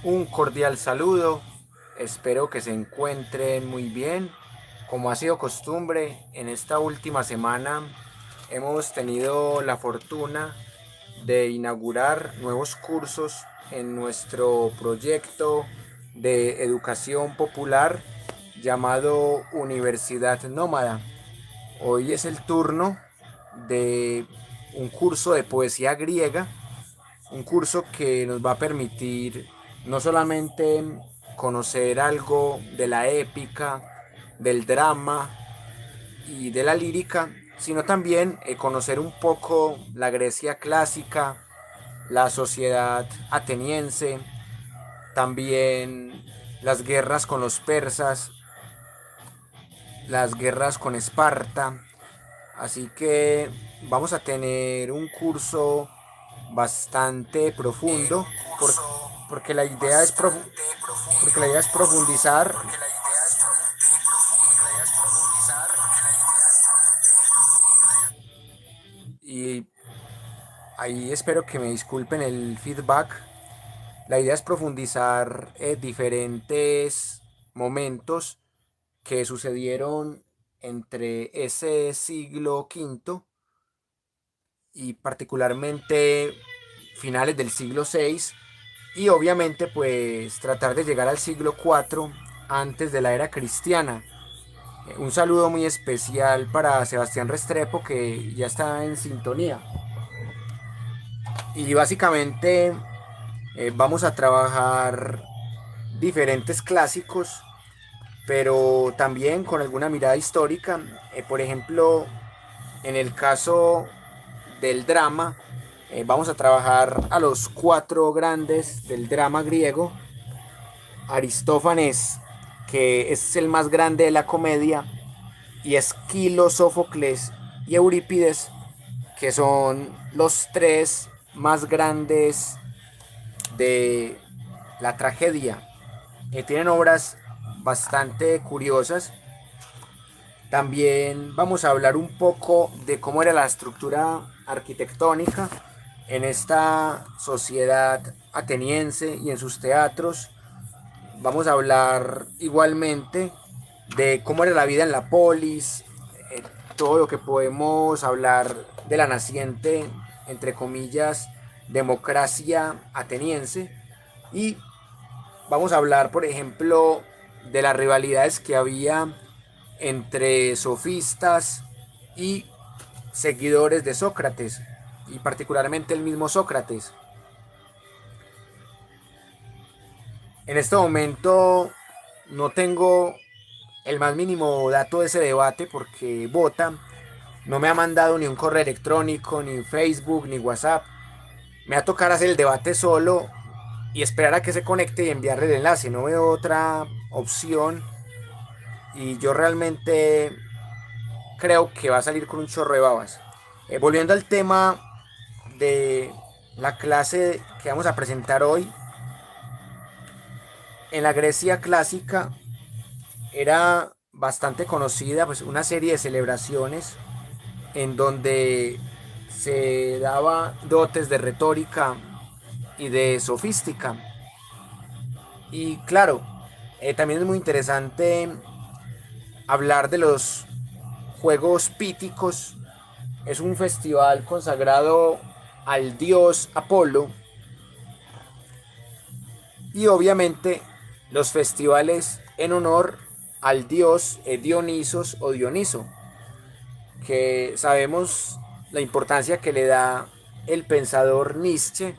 Un cordial saludo, espero que se encuentren muy bien. Como ha sido costumbre, en esta última semana hemos tenido la fortuna de inaugurar nuevos cursos en nuestro proyecto de educación popular llamado Universidad Nómada. Hoy es el turno de un curso de poesía griega, un curso que nos va a permitir no solamente conocer algo de la épica, del drama y de la lírica, sino también conocer un poco la Grecia clásica, la sociedad ateniense, también las guerras con los persas, las guerras con Esparta. Así que vamos a tener un curso bastante profundo por- porque la idea es porque la idea es profundizar y ahí espero que me disculpen el feedback. La idea es profundizar diferentes momentos que sucedieron entre ese siglo quinto y particularmente finales del siglo VI y obviamente pues tratar de llegar al siglo IV antes de la era cristiana. Un saludo muy especial para Sebastián Restrepo que ya está en sintonía. Y básicamente vamos a trabajar diferentes clásicos, pero también con alguna mirada histórica. Por ejemplo, en el caso del drama, vamos a trabajar a los cuatro grandes del drama griego. Aristófanes, que es el más grande de la comedia, y Esquilo, Sófocles y Eurípides, que son los tres más grandes de la tragedia. Tienen obras bastante curiosas. También vamos a hablar un poco de cómo era la estructura arquitectónica en esta sociedad ateniense y en sus teatros. Vamos a hablar igualmente de cómo era la vida en la polis, eh, todo lo que podemos hablar de la naciente, entre comillas, democracia ateniense. Y vamos a hablar, por ejemplo, de las rivalidades que había entre sofistas y seguidores de Sócrates, y particularmente el mismo Sócrates. En este momento no tengo el más mínimo dato de ese debate porque Bota no me ha mandado ni un correo electrónico, ni Facebook, ni WhatsApp. Me va a tocar hacer el debate solo y esperar a que se conecte y enviarle el enlace. No veo otra opción y yo realmente creo que va a salir con un chorro de babas. Volviendo al tema de la clase que vamos a presentar hoy, en la Grecia clásica era bastante conocida pues una serie de celebraciones en donde se daba dotes de retórica y de sofística. Y claro, también es muy interesante hablar de los Juegos Píticos. Es un festival consagrado al dios Apolo y obviamente los festivales en honor al dios Dionisos o Dioniso, que sabemos la importancia que le da el pensador Nietzsche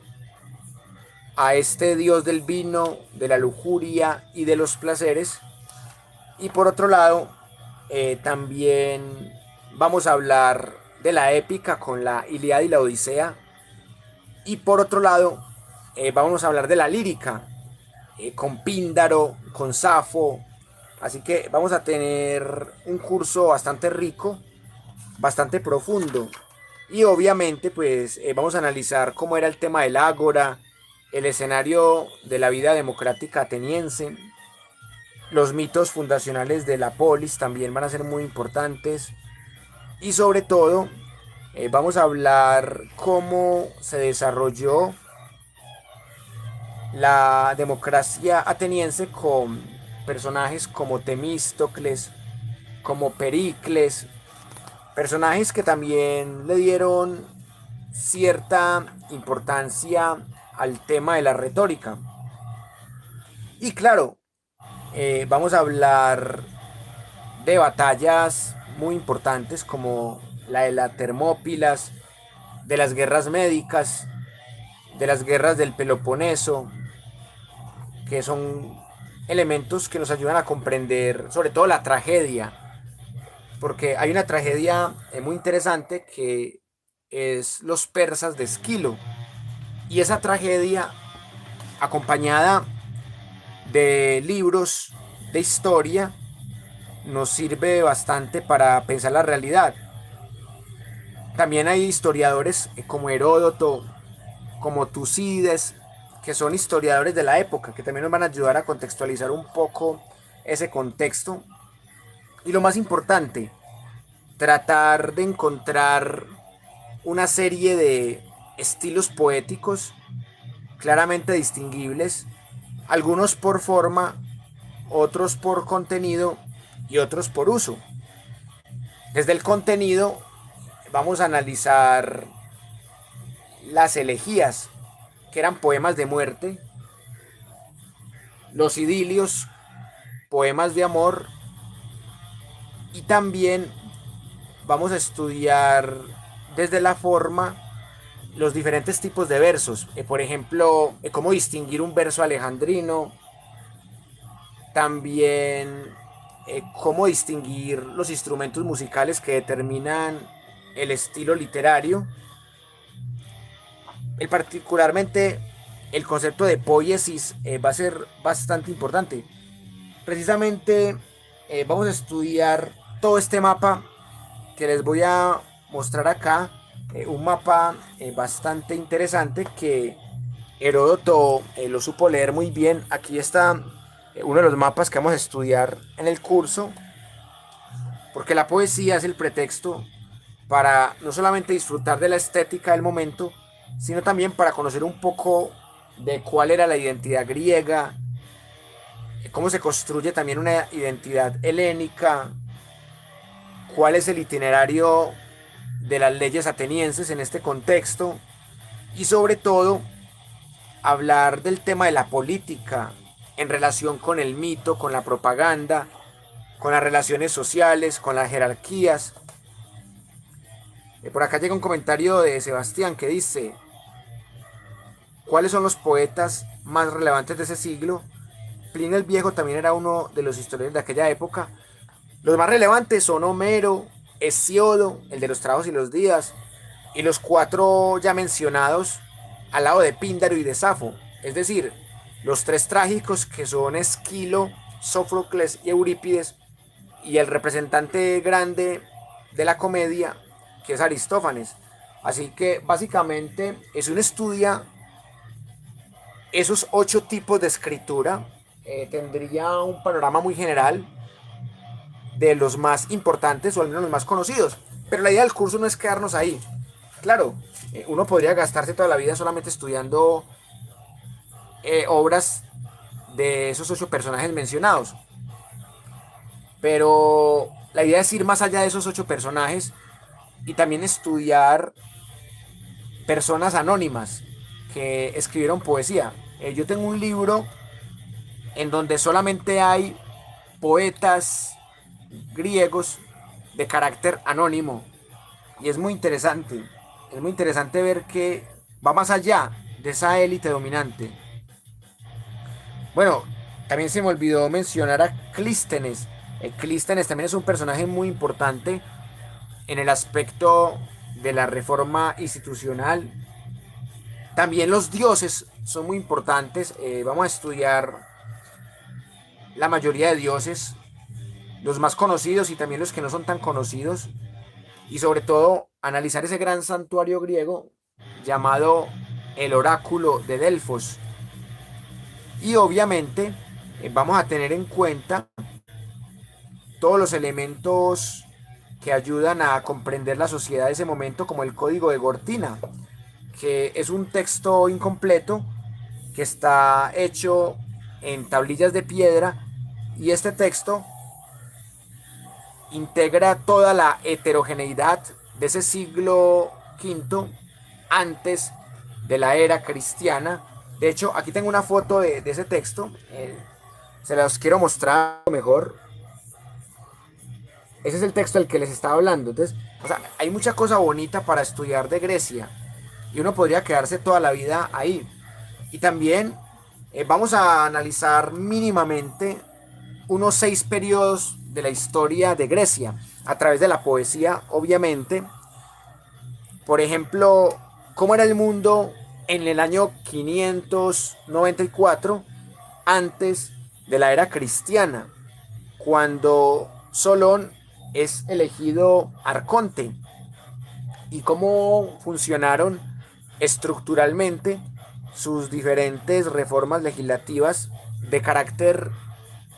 a este dios del vino, de la lujuria y de los placeres. Y por otro lado, también vamos a hablar de la épica con la Ilíada y la Odisea. Y por otro lado, vamos a hablar de la lírica con Píndaro, con Safo. Así que vamos a tener un curso bastante rico, bastante profundo. Y obviamente pues vamos a analizar cómo era el tema del ágora, el escenario de la vida democrática ateniense. Los mitos fundacionales de la polis también van a ser muy importantes. Y sobre todo vamos a hablar cómo se desarrolló la democracia ateniense con personajes como Temístocles, como Pericles, personajes que también le dieron cierta importancia al tema de la retórica. Y claro, vamos a hablar de batallas muy importantes como la de la Termópilas, de las guerras médicas, de las guerras del Peloponeso, que son elementos que nos ayudan a comprender sobre todo la tragedia, porque hay una tragedia muy interesante que es los persas de Esquilo, y esa tragedia acompañada de libros de historia nos sirve bastante para pensar la realidad. También hay historiadores como Heródoto, como Tucídides, que son historiadores de la época, que también nos van a ayudar a contextualizar un poco ese contexto. Y lo más importante, tratar de encontrar una serie de estilos poéticos claramente distinguibles, algunos por forma, otros por contenido y otros por uso. Desde el contenido vamos a analizar las elegías, que eran poemas de muerte, los idilios, poemas de amor, y también vamos a estudiar desde la forma los diferentes tipos de versos. Por ejemplo, cómo distinguir un verso alejandrino, también cómo distinguir los instrumentos musicales que determinan el estilo literario. Particularmente el concepto de poiesis va a ser bastante importante. Precisamente vamos a estudiar todo este mapa que les voy a mostrar acá, un mapa bastante interesante que Heródoto lo supo leer muy bien. Aquí está uno de los mapas que vamos a estudiar en el curso, porque la poesía es el pretexto para no solamente disfrutar de la estética del momento, sino también para conocer un poco de cuál era la identidad griega, cómo se construye también una identidad helénica, cuál es el itinerario de las leyes atenienses en este contexto, y sobre todo hablar del tema de la política en relación con el mito, con la propaganda, con las relaciones sociales, con las jerarquías. Por acá llega un comentario de Sebastián que dice: ¿cuáles son los poetas más relevantes de ese siglo? Plinio el Viejo también era uno de los historiadores de aquella época. Los más relevantes son Homero, Hesiodo, el de los trabajos y los días, y los cuatro ya mencionados al lado de Píndaro y de Safo, es decir, los tres trágicos que son Esquilo, Sófocles y Eurípides, y el representante grande de la comedia, que es Aristófanes. Así que básicamente es un estudia esos 8 tipos de escritura, tendría un panorama muy general de los más importantes o al menos los más conocidos. Pero la idea del curso no es quedarnos ahí. Claro, uno podría gastarse toda la vida solamente estudiando obras de esos 8 personajes mencionados. Pero la idea es ir más allá de esos 8 personajes y también estudiar personas anónimas que escribieron poesía. Yo tengo un libro en donde solamente hay poetas griegos de carácter anónimo, y es muy interesante ver que va más allá de esa élite dominante. Bueno, también se me olvidó mencionar a Clístenes. Clístenes también es un personaje muy importante en el aspecto de la reforma institucional. También los dioses son muy importantes. Vamos a estudiar la mayoría de dioses, los más conocidos y también los que no son tan conocidos, y sobre todo analizar ese gran santuario griego llamado el oráculo de Delfos. Y obviamente vamos a tener en cuenta todos los elementos que ayudan a comprender la sociedad de ese momento, como el código de Gortina, que es un texto incompleto que está hecho en tablillas de piedra, y este texto integra toda la heterogeneidad de ese siglo V antes de la era cristiana. De hecho, aquí tengo una foto de ese texto, se los quiero mostrar mejor. Ese es el texto del que les estaba hablando. Entonces, o sea, hay mucha cosa bonita para estudiar de Grecia y uno podría quedarse toda la vida ahí. Y también vamos a analizar mínimamente unos 6 periodos de la historia de Grecia a través de la poesía, obviamente. Por ejemplo, cómo era el mundo en el año 594 antes de la era cristiana, cuando Solón es elegido arconte, y cómo funcionaron estructuralmente sus diferentes reformas legislativas de carácter,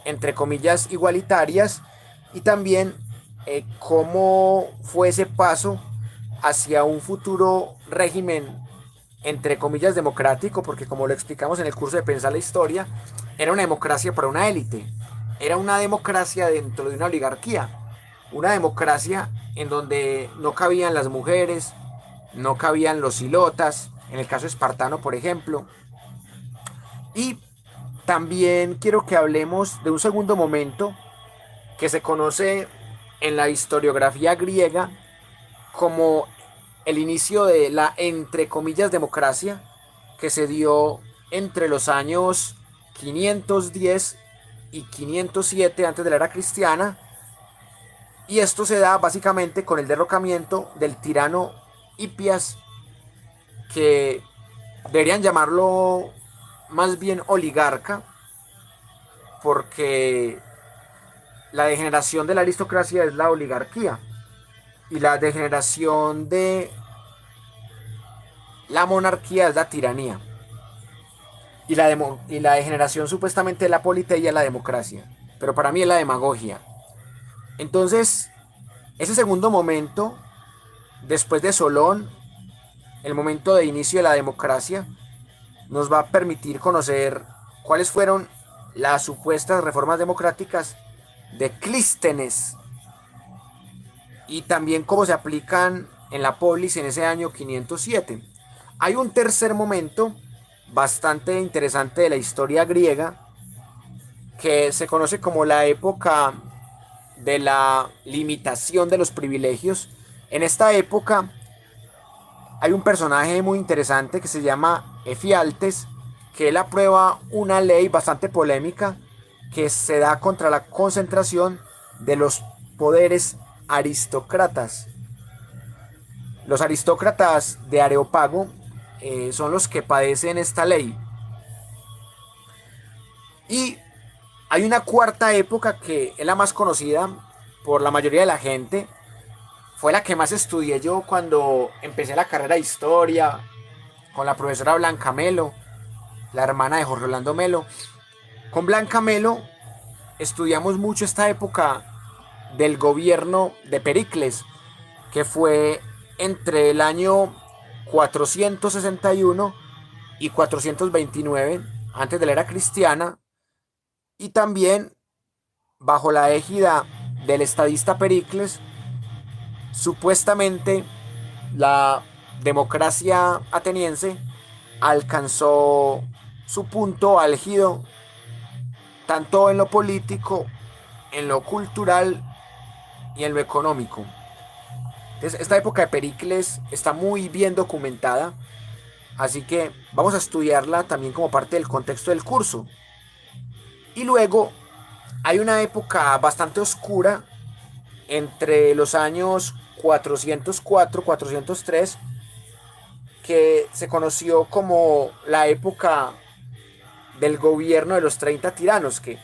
entre comillas, igualitarias, y también cómo fue ese paso hacia un futuro régimen, entre comillas, democrático, porque como lo explicamos en el curso de Pensar la Historia, era una democracia para una élite, era una democracia dentro de una oligarquía, una democracia en donde no cabían las mujeres, no cabían los ilotas, en el caso espartano, por ejemplo. Y también quiero que hablemos de un segundo momento que se conoce en la historiografía griega como el inicio de la, entre comillas, democracia, que se dio entre los años 510 y 507 antes de la era cristiana, y esto se da básicamente con el derrocamiento del tirano Hipias, que deberían llamarlo más bien oligarca, porque la degeneración de la aristocracia es la oligarquía y la degeneración de la monarquía es la tiranía, y la degeneración supuestamente de la politeía es la democracia, pero para mí es la demagogia. Entonces, ese segundo momento, después de Solón, el momento de inicio de la democracia, nos va a permitir conocer cuáles fueron las supuestas reformas democráticas de Clístenes, y también cómo se aplican en la polis en ese año 507. Hay un tercer momento bastante interesante de la historia griega que se conoce como la época de la limitación de los privilegios. En esta época hay un personaje muy interesante que se llama Efialtes, que él aprueba una ley bastante polémica que se da contra la concentración de los poderes aristócratas. Los aristócratas de Areópago son los que padecen esta ley. Y hay una cuarta época que es la más conocida por la mayoría de la gente. Fue la que más estudié yo cuando empecé la carrera de historia con la profesora Blanca Melo, la hermana de Jorge Orlando Melo. Con Blanca Melo estudiamos mucho esta época del gobierno de Pericles, que fue entre el año 461 y 429 antes de la era cristiana, y también bajo la égida del estadista Pericles, supuestamente la democracia ateniense alcanzó su punto álgido tanto en lo político, en lo cultural y en lo económico. Entonces, esta época de Pericles está muy bien documentada, así que vamos a estudiarla también como parte del contexto del curso. Y luego hay una época bastante oscura entre los años 404-403 que se conoció como la época del gobierno de los 30 tiranos, que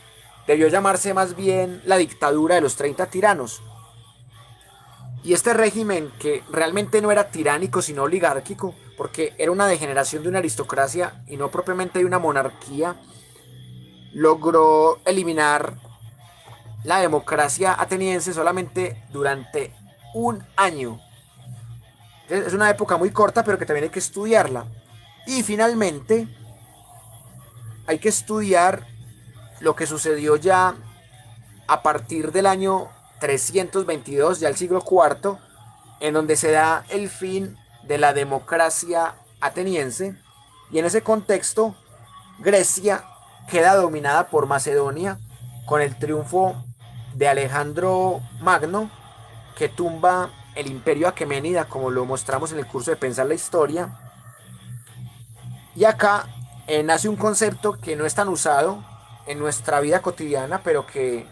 debió llamarse más bien la dictadura de los 30 tiranos. Y este régimen, que realmente no era tiránico sino oligárquico, porque era una degeneración de una aristocracia y no propiamente de una monarquía, logró eliminar la democracia ateniense solamente durante un año. Entonces, es una época muy corta, pero que también hay que estudiarla. Y finalmente hay que estudiar lo que sucedió ya a partir del año 322, ya el siglo IV, en donde se da el fin de la democracia ateniense, y en ese contexto Grecia queda dominada por Macedonia con el triunfo de Alejandro Magno, que tumba el imperio aqueménida, como lo mostramos en el curso de Pensar la Historia. Y acá nace un concepto que no es tan usado en nuestra vida cotidiana, pero que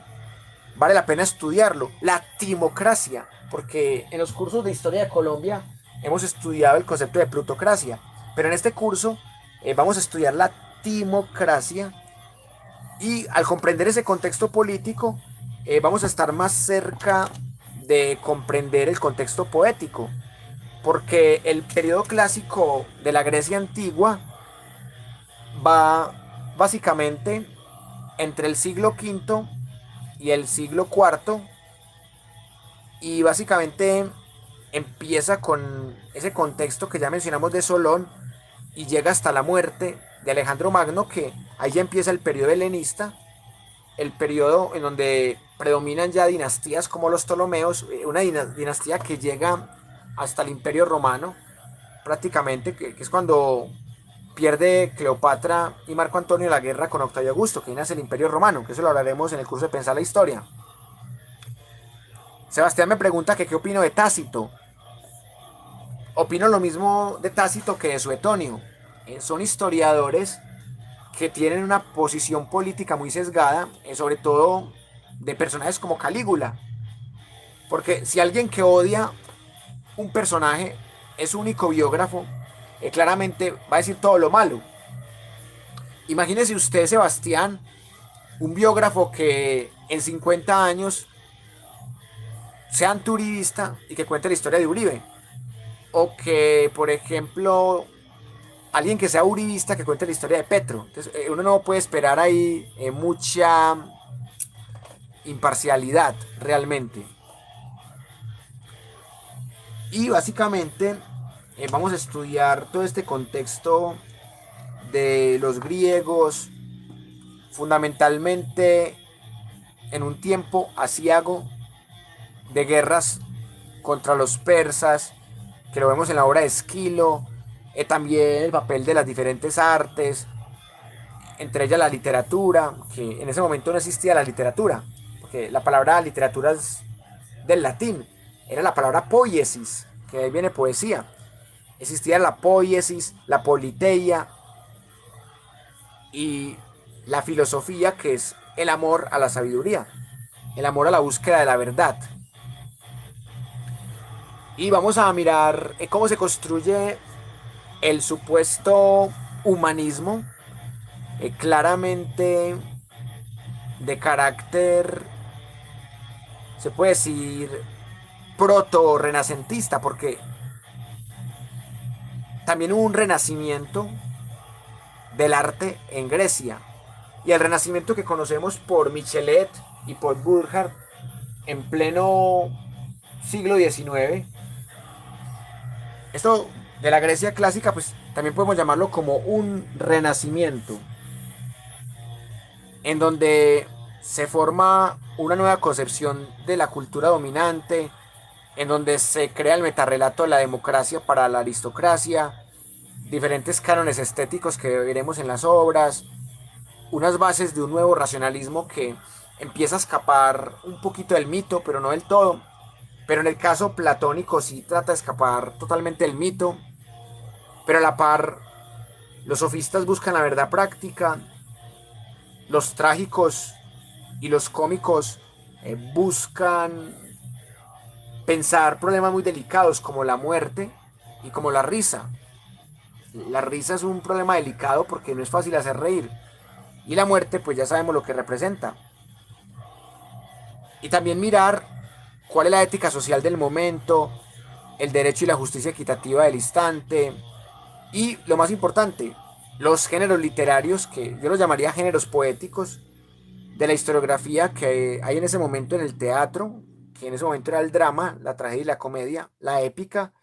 vale la pena estudiarlo: la timocracia, porque en los cursos de historia de Colombia hemos estudiado el concepto de plutocracia, pero en este curso vamos a estudiar la timocracia, y al comprender ese contexto político vamos a estar más cerca de comprender el contexto poético, porque el periodo clásico de la Grecia antigua va básicamente entre el siglo V y el siglo IV, y básicamente empieza con ese contexto que ya mencionamos de Solón y llega hasta la muerte de Alejandro Magno, que ahí ya empieza el periodo helenista, el periodo en donde predominan ya dinastías como los Ptolomeos, una dinastía que llega hasta el Imperio Romano prácticamente, que es cuando pierde Cleopatra y Marco Antonio la guerra con Octavio Augusto, que nace el Imperio Romano, que eso lo hablaremos en el curso de Pensar la Historia. Sebastián me pregunta que qué opino de Tácito. Opino lo mismo de Tácito que de Suetonio. Son historiadores que tienen una posición política muy sesgada, sobre todo de personajes como Calígula. Porque si alguien que odia un personaje es su único biógrafo, claramente va a decir todo lo malo. Imagínese usted, Sebastián, un biógrafo que en 50 años sea antiuribista y que cuente la historia de Uribe. O que, por ejemplo, alguien que sea uribista que cuente la historia de Petro. Entonces, uno no puede esperar ahí mucha imparcialidad realmente. Y básicamente vamos a estudiar todo este contexto de los griegos, fundamentalmente en un tiempo aciago de guerras contra los persas, que lo vemos en la obra de Esquilo, también el papel de las diferentes artes, entre ellas la literatura, que en ese momento no existía la literatura, porque la palabra literatura es del latín, era la palabra poiesis, que de ahí viene poesía. Existía la poiesis, la politeia y la filosofía, que es el amor a la sabiduría, el amor a la búsqueda de la verdad. Y vamos a mirar cómo se construye el supuesto humanismo, claramente de carácter, se puede decir, proto-renacentista, porque también hubo un renacimiento del arte en Grecia. Y el renacimiento que conocemos por Michelet y por Burckhardt en pleno siglo XIX. Esto de la Grecia clásica, pues también podemos llamarlo como un renacimiento, en donde se forma una nueva concepción de la cultura dominante, en donde se crea el metarrelato de la democracia para la aristocracia, diferentes cánones estéticos que veremos en las obras, unas bases de un nuevo racionalismo que empieza a escapar un poquito del mito, pero no del todo. Pero en el caso platónico sí trata de escapar totalmente del mito, pero a la par los sofistas buscan la verdad práctica, los trágicos y los cómicos buscan pensar problemas muy delicados como la muerte y como la risa. La risa es un problema delicado porque no es fácil hacer reír, y la muerte pues ya sabemos lo que representa. Y también mirar cuál es la ética social del momento, el derecho y la justicia equitativa del instante, y lo más importante, los géneros literarios, que yo los llamaría géneros poéticos, de la historiografía que hay en ese momento en el teatro, que en ese momento era el drama, la tragedia y la comedia, la épica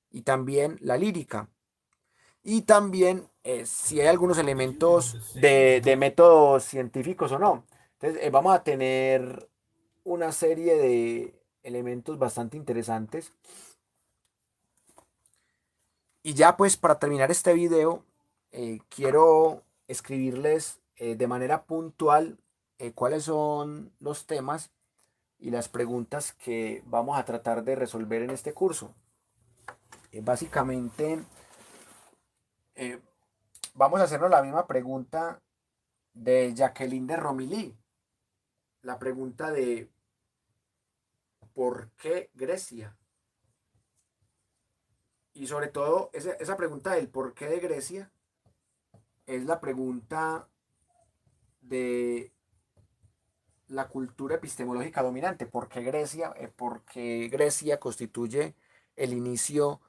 y también la lírica. y también si hay algunos elementos de métodos científicos o no. Entonces vamos a tener una serie de elementos bastante interesantes. Y ya pues para terminar este video, quiero escribirles de manera puntual cuáles son los temas y las preguntas que vamos a tratar de resolver en este curso. Básicamente, eh, vamos a hacernos la misma pregunta de Jacqueline de Romilly. La pregunta de ¿por qué Grecia? Y sobre todo, esa pregunta del por qué de Grecia es la pregunta de la cultura epistemológica dominante. ¿Por qué Grecia? Porque Grecia constituye el inicio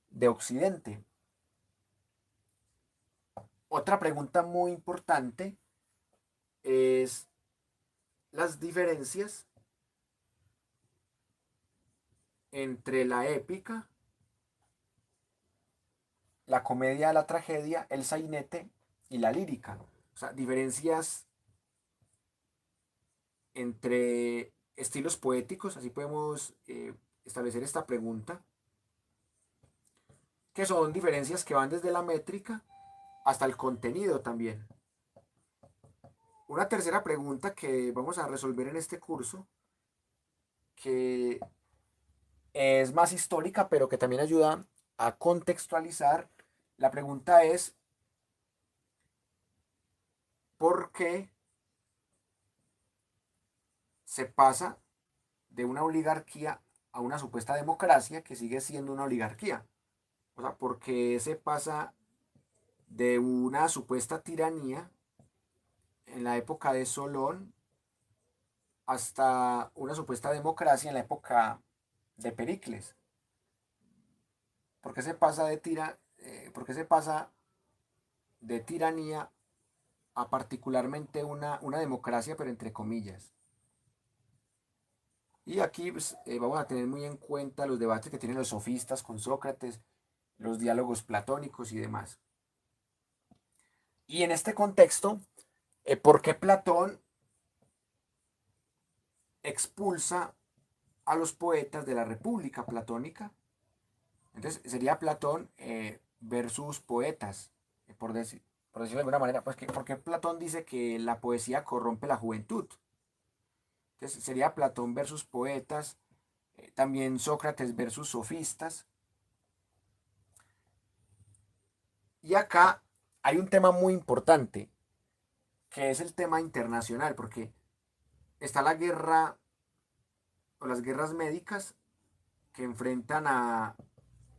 de Occidente. Otra pregunta muy importante es las diferencias entre la épica, la comedia, la tragedia, el sainete y la lírica. O sea, diferencias entre estilos poéticos, así podemos establecer esta pregunta, que son diferencias que van desde la métrica hasta el contenido también. Una tercera pregunta que vamos a resolver en este curso, que es más histórica, pero que también ayuda a contextualizar. La pregunta es, ¿por qué se pasa de una oligarquía a una supuesta democracia que sigue siendo una oligarquía? O sea, ¿por qué se pasa de una supuesta tiranía en la época de Solón hasta una supuesta democracia en la época de Pericles? ¿Por qué se pasa por qué se pasa de tiranía a particularmente una democracia, pero entre comillas? Y aquí pues, vamos a tener muy en cuenta los debates que tienen los sofistas con Sócrates, los diálogos platónicos y demás. Y en este contexto, ¿por qué Platón expulsa a los poetas de la República Platónica? Entonces sería Platón versus poetas, por decirlo de alguna manera. Pues porque Platón dice que la poesía corrompe la juventud. Entonces sería Platón versus poetas, también Sócrates versus sofistas. Y acá hay un tema muy importante, que es el tema internacional, porque está la guerra o las guerras médicas que enfrentan a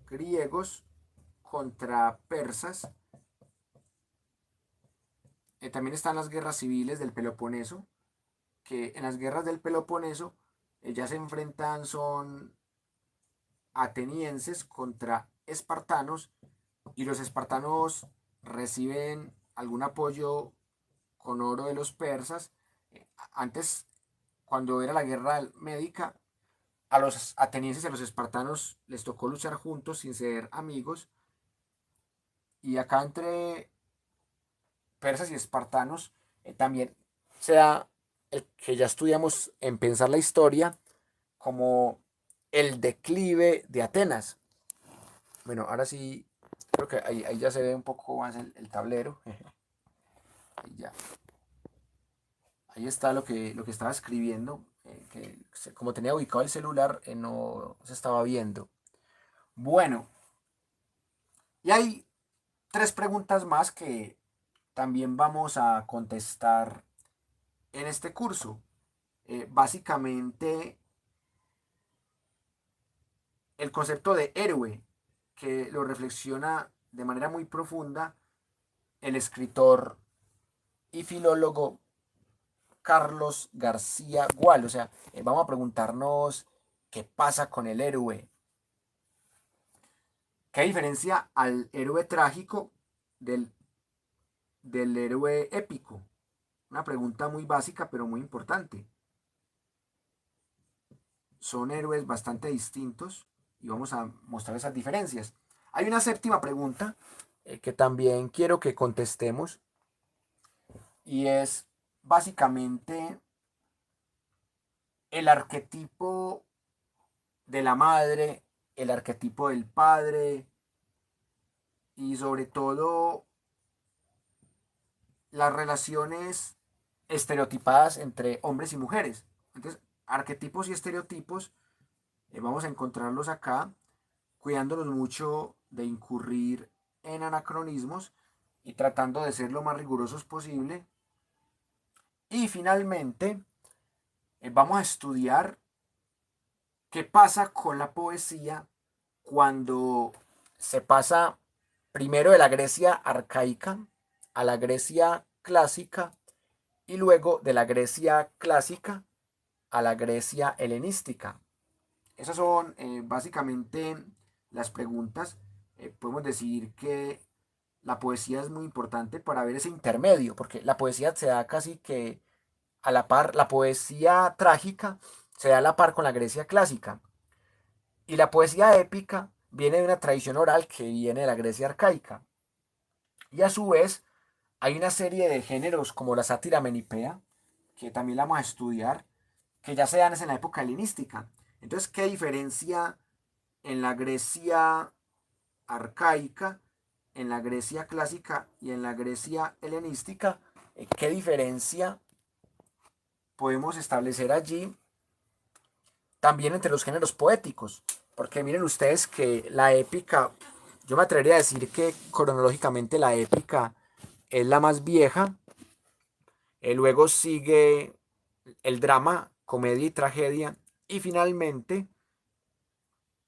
griegos contra persas. También están las guerras civiles del Peloponeso, que en las guerras del Peloponeso ya se enfrentan son atenienses contra espartanos, y los espartanos reciben algún apoyo con oro de los persas. Antes, cuando era la guerra médica, a los atenienses y a los espartanos les tocó luchar juntos sin ser amigos, y acá entre persas y espartanos también se da el que ya estudiamos en Pensar la Historia como el declive de Atenas. Bueno, ahora sí, creo que ahí ya se ve un poco más el tablero. Ahí ya. Ahí está lo que estaba escribiendo, que como tenía ubicado el celular, no se estaba viendo. Bueno, y hay tres preguntas más que también vamos a contestar en este curso. Básicamente, el concepto de héroe, que lo reflexiona de manera muy profunda el escritor y filólogo Carlos García Gual. O sea, vamos a preguntarnos qué pasa con el héroe. ¿Qué diferencia al héroe trágico del héroe épico? Una pregunta muy básica, pero muy importante. Son héroes bastante distintos y vamos a mostrar esas diferencias. Hay una séptima pregunta que también quiero que contestemos, y es básicamente el arquetipo de la madre, el arquetipo del padre y sobre todo las relaciones estereotipadas entre hombres y mujeres. Entonces, arquetipos y estereotipos vamos a encontrarlos acá, cuidándonos mucho de incurrir en anacronismos y tratando de ser lo más rigurosos posible. Y finalmente, vamos a estudiar qué pasa con la poesía cuando se pasa primero de la Grecia arcaica a la Grecia clásica y luego de la Grecia clásica a la Grecia helenística. Esas son básicamente las preguntas. Podemos decir que la poesía es muy importante para ver ese intermedio, porque la poesía se da casi que a la par, la poesía trágica se da a la par con la Grecia clásica. Y la poesía épica viene de una tradición oral que viene de la Grecia arcaica. Y a su vez hay una serie de géneros como la sátira menipea, que también la vamos a estudiar, que ya se dan en la época helenística. Entonces, ¿qué diferencia en la Grecia arcaica, en la Grecia clásica y en la Grecia helenística? ¿Qué diferencia podemos establecer allí también entre los géneros poéticos? Porque miren ustedes que la épica, yo me atrevería a decir que cronológicamente la épica es la más vieja, luego sigue el drama, comedia y tragedia, y finalmente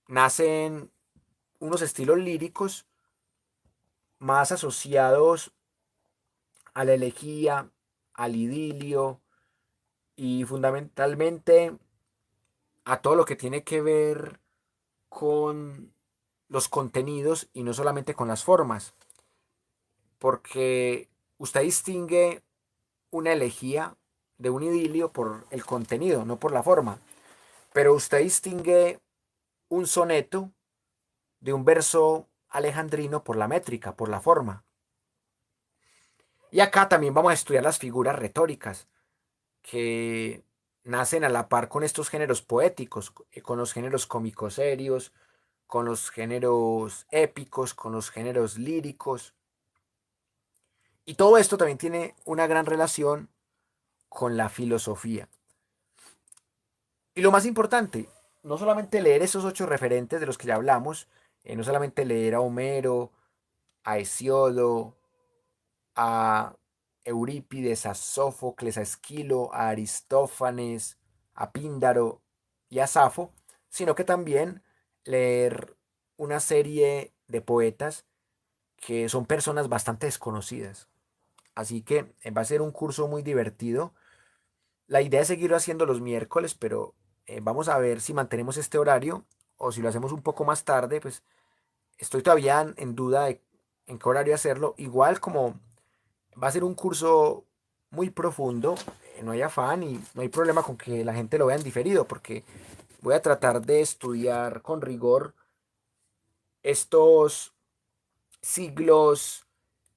nacen unos estilos líricos más asociados a la elegía, al idilio y fundamentalmente a todo lo que tiene que ver con los contenidos y no solamente con las formas, porque usted distingue una elegía de un idilio por el contenido, no por la forma, pero usted distingue un soneto de un verso alejandrino por la métrica, por la forma. Y acá también vamos a estudiar las figuras retóricas que nacen a la par con estos géneros poéticos, con los géneros cómicos serios, con los géneros épicos, con los géneros líricos. Y todo esto también tiene una gran relación con la filosofía. Y lo más importante, no solamente leer esos 8 referentes de los que ya hablamos, no solamente leer a Homero, a Hesiodo, a Eurípides, a Sófocles, a Esquilo, a Aristófanes, a Píndaro y a Safo, sino que también leer una serie de poetas que son personas bastante desconocidas. Así que va a ser un curso muy divertido. La idea es seguirlo haciendo los miércoles, pero vamos a ver si mantenemos este horario o si lo hacemos un poco más tarde. Pues estoy todavía en duda de en qué horario hacerlo. Igual como va a ser un curso muy profundo, no hay afán y no hay problema con que la gente lo vea en diferido, porque voy a tratar de estudiar con rigor estos siglos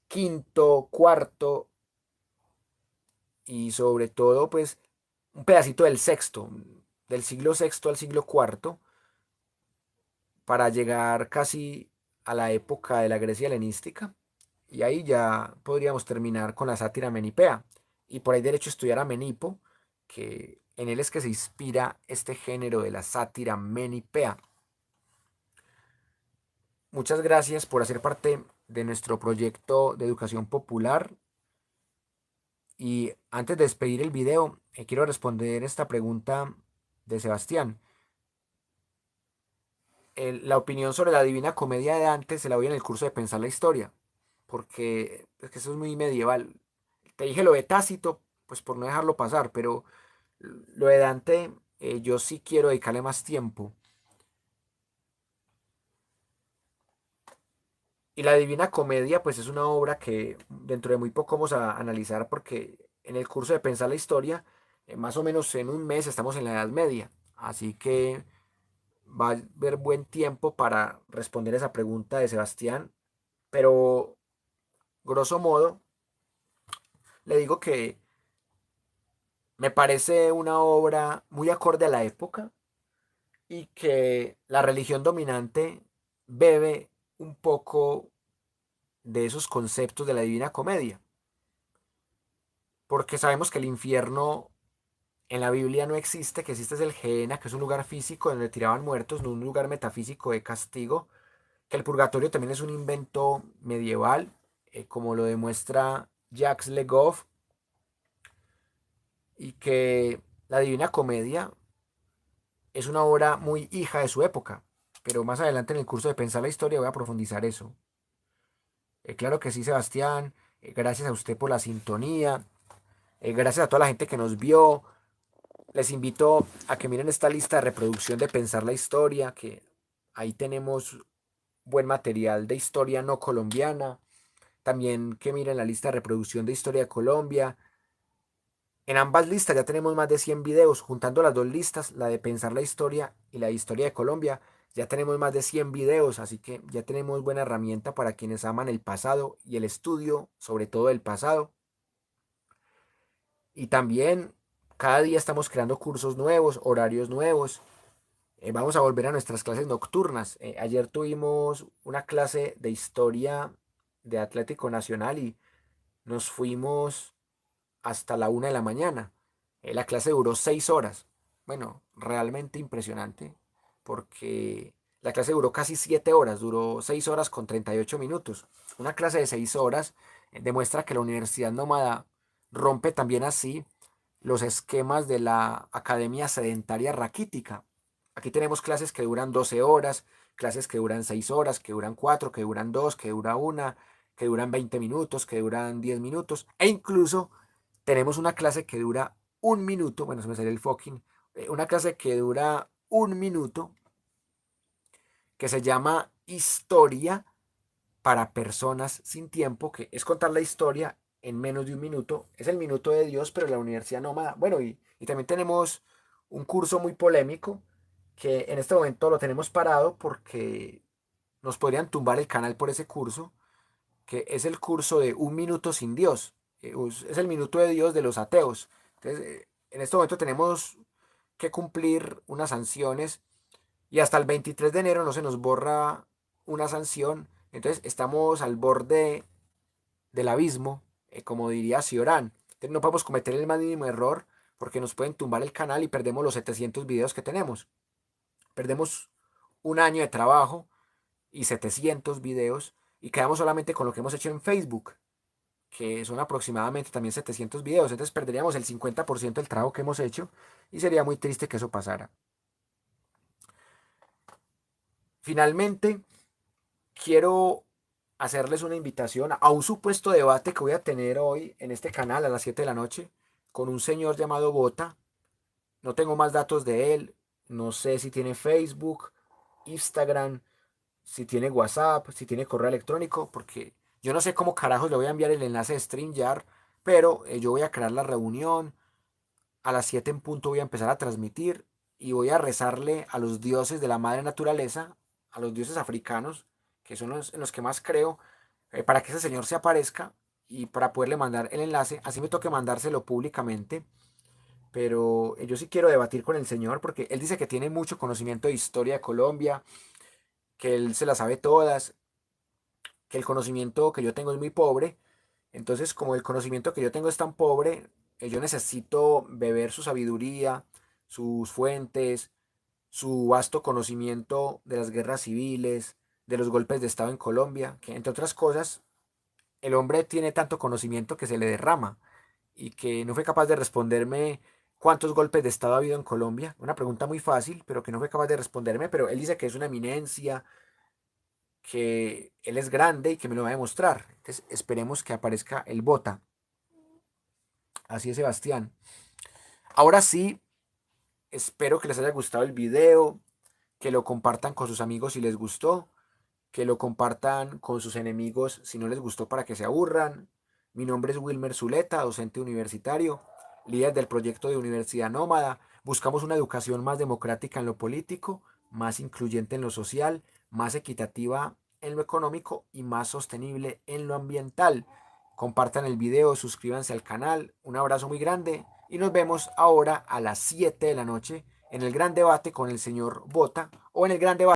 quinto, cuarto y sobre todo pues un pedacito del sexto, del siglo sexto al siglo cuarto, para llegar casi a la época de la Grecia helenística. Y ahí ya podríamos terminar con la sátira menipea. Y por ahí derecho a estudiar a Menipo, que en él es que se inspira este género de la sátira menipea. Muchas gracias por hacer parte de nuestro proyecto de educación popular. Y antes de despedir el video, quiero responder esta pregunta de Sebastián. La opinión sobre la Divina Comedia de Dante se la doy en el curso de Pensar la Historia, porque es que eso es muy medieval. Te dije lo de Tácito, pues por no dejarlo pasar, pero lo de Dante yo sí quiero dedicarle más tiempo. Y la Divina Comedia, pues es una obra que dentro de muy poco vamos a analizar porque en el curso de Pensar la Historia, más o menos en un mes estamos en la Edad Media. Así que va a haber buen tiempo para responder esa pregunta de Sebastián. Pero, grosso modo, le digo que me parece una obra muy acorde a la época y que la religión dominante bebe un poco de esos conceptos de la Divina Comedia, porque sabemos que el infierno en la Biblia no existe, que existe es el Gehenna, que es un lugar físico donde tiraban muertos, no un lugar metafísico de castigo, que el purgatorio también es un invento medieval, como lo demuestra Jacques Le Goff, y que la Divina Comedia es una obra muy hija de su época, pero más adelante en el curso de Pensar la Historia voy a profundizar eso. Claro que sí, Sebastián, gracias a usted por la sintonía, gracias a toda la gente que nos vio. Les invito a que miren esta lista de reproducción de Pensar la Historia, que ahí tenemos buen material de historia no colombiana. También que miren la lista de reproducción de Historia de Colombia. En ambas listas ya tenemos más de 100 videos, juntando las dos listas, la de Pensar la Historia y la de Historia de Colombia. Ya tenemos más de 100 videos, así que ya tenemos buena herramienta para quienes aman el pasado y el estudio, sobre todo del pasado. Y también cada día estamos creando cursos nuevos, horarios nuevos. Vamos a volver a nuestras clases nocturnas. Ayer tuvimos una clase de historia de Atlético Nacional y nos fuimos hasta la 1 de la mañana. La clase duró 6 horas. Bueno, realmente impresionante porque la clase duró casi 7 horas, duró 6 horas con 38 minutos. Una clase de 6 horas demuestra que la Universidad Nómada rompe también así los esquemas de la academia sedentaria raquítica. Aquí tenemos clases que duran 12 horas, clases que duran 6 horas, que duran 4, que duran 2, que dura 1, que duran 20 minutos, que duran 10 minutos, e incluso tenemos una clase que dura 1 minuto, bueno, se me sale el fucking, una clase que dura 1 minuto, que se llama Historia para personas sin tiempo, que es contar la historia en menos de 1 minuto. Es el minuto de Dios, pero la Universidad Nómada. Bueno, y también tenemos un curso muy polémico que en este momento lo tenemos parado porque nos podrían tumbar el canal por ese curso, que es el curso de 1 minuto sin Dios. Es el minuto de Dios de los ateos. Entonces, en este momento tenemos que cumplir unas sanciones y hasta el 23 de enero no se nos borra una sanción. Entonces estamos al borde del abismo, como diría Ciorán. Entonces no podemos cometer el más mínimo error porque nos pueden tumbar el canal y perdemos los 700 videos que tenemos. Perdemos un año de trabajo y 700 videos y quedamos solamente con lo que hemos hecho en Facebook, que son aproximadamente también 700 videos. Entonces perderíamos el 50% del trabajo que hemos hecho y sería muy triste que eso pasara. Finalmente, quiero hacerles una invitación a un supuesto debate que voy a tener hoy en este canal a las 7 de la noche con un señor llamado Bota. No tengo más datos de él. No sé si tiene Facebook, Instagram, si tiene WhatsApp, si tiene correo electrónico, porque yo no sé cómo carajos le voy a enviar el enlace de StreamYard, pero yo voy a crear la reunión. A las 7 en punto voy a empezar a transmitir y voy a rezarle a los dioses de la madre naturaleza, a los dioses africanos, que son los en los que más creo, para que ese señor se aparezca y para poderle mandar el enlace. Así me toque mandárselo públicamente, pero yo sí quiero debatir con el señor porque él dice que tiene mucho conocimiento de historia de Colombia, que él se la sabe todas, que el conocimiento que yo tengo es muy pobre. Entonces, como el conocimiento que yo tengo es tan pobre, yo necesito beber su sabiduría, sus fuentes, su vasto conocimiento de las guerras civiles, de los golpes de Estado en Colombia, que entre otras cosas, el hombre tiene tanto conocimiento que se le derrama y que no fue capaz de responderme cuántos golpes de Estado ha habido en Colombia. Una pregunta muy fácil, pero que no fue capaz de responderme, pero él dice que es una eminencia, que él es grande y que me lo va a demostrar. Entonces esperemos que aparezca el Bota. Así es, Sebastián. Ahora sí, espero que les haya gustado el video, que lo compartan con sus amigos si les gustó, que lo compartan con sus enemigos si no les gustó para que se aburran. Mi nombre es Wilmer Zuleta, docente universitario, líder del proyecto de Universidad Nómada. Buscamos una educación más democrática en lo político, más incluyente en lo social, más equitativa en lo económico y más sostenible en lo ambiental. Compartan el video, suscríbanse al canal, un abrazo muy grande y nos vemos ahora a las 7 de la noche en el gran debate con el señor Bota o en el gran debate